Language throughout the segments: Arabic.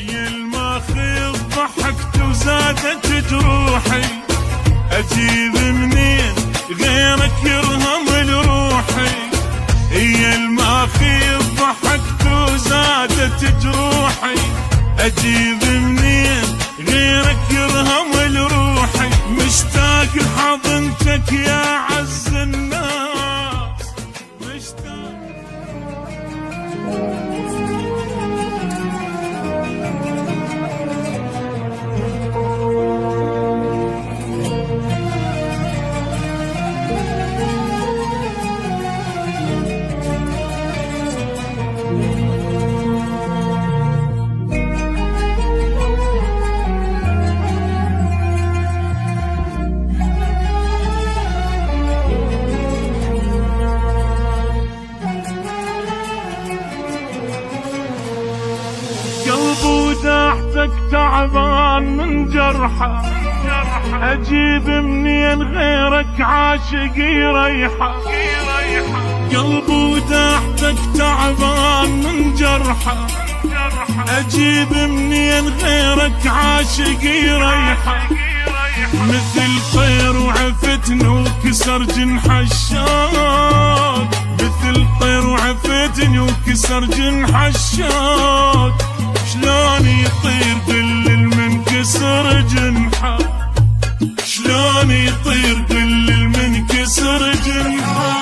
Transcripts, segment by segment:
يا الماخذ ضحكت وزادت جروحي، اجيب منين غيرك يرهم لروحي. يا الماخذ ضحكت وزادت جروحي، اجيب منين غيرك يرهم لروحي. مشتاق لحضنتك يا عز الناس، مشتاق. وداحتك تعبان من جرحه، اجيب منين غيرك عاشق يريحه. قلب وداحتك تعبان من جرحه، اجيب منين غيرك عاشق يريحه. مثل طير وعفتني وكسر جنح الشوق، مثل طير وعفتني وكسر جنح الشوق. شلون يطير كل المنكسر جنحه، شلون يطير كل المنكسر جنحه.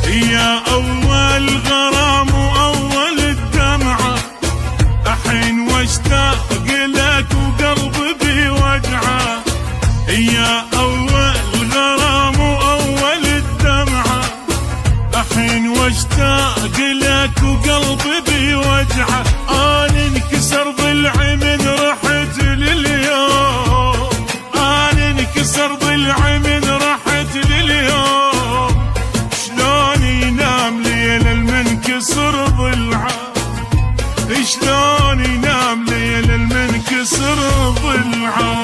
يا اول غرام واول الدمعه، الحين واشتاق لك وقلبي بوجعه. يا اول غرام واول الدمعه، الحين واشتاق لك وقلبي بوجعه. انا انكسر ضلعي من رحت لليوم، انا انكسر ضلعي من رحت لليوم. شلون ينام ليل المنكسر ضلعه، شلون ينام ليل المنكسر ضلعه.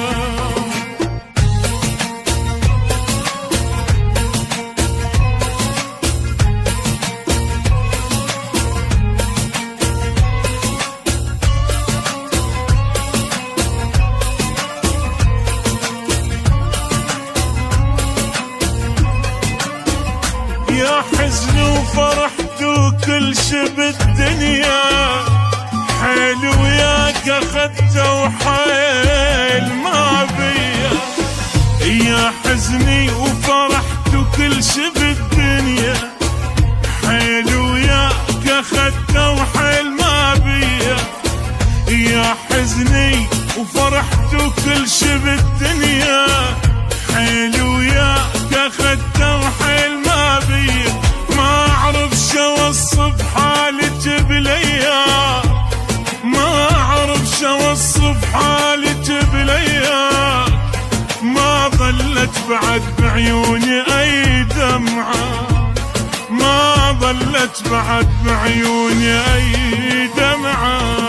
يا حزن وفرحت وكل شي بالدنيا، حيل وياك اخذته وحيل ما بيا. يا حزني وفرحت وكل شي بالدنيا، حيل وياك اخذته وحيل ما بيا. يا حزني وفرحت وكل شي بالدنيا، حيل وياك اخذته وحيل ما بيا. ما اعرف شو اوصف حالتي بالايام، ما اعرف شو اوصف حالتي بالايام. ما ظلت بعد بعيوني اي دمعه، ما ظلت بعد بعيوني اي دمعه.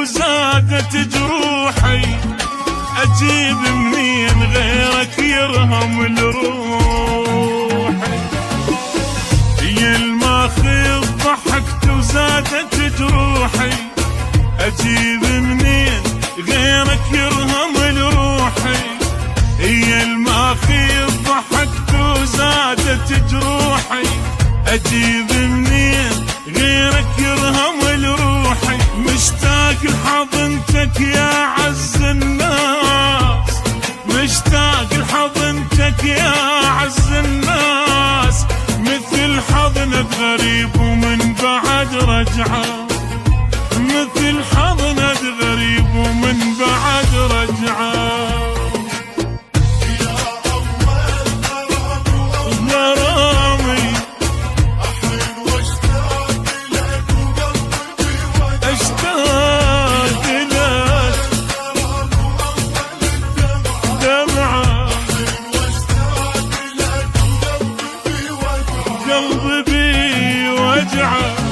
وزادت جروحي، اجيب منين غيرك يرهم لروحي. يا الماخذ ضحكت وزادت جروحي، اجيب منين غيرك يرهم لروحي. يا الماخذ ضحكت وزادت جروحي، اجيب منين غيرك يرهم لروحي. مشتاق لحضنتك يا عز الناس، مشتاق لحضنتك يا عز الناس. مثل حضنك غريب ومن بعد رجعه، مثل حضنك غريب ومن بعد رجعه. والقلب بي وجعه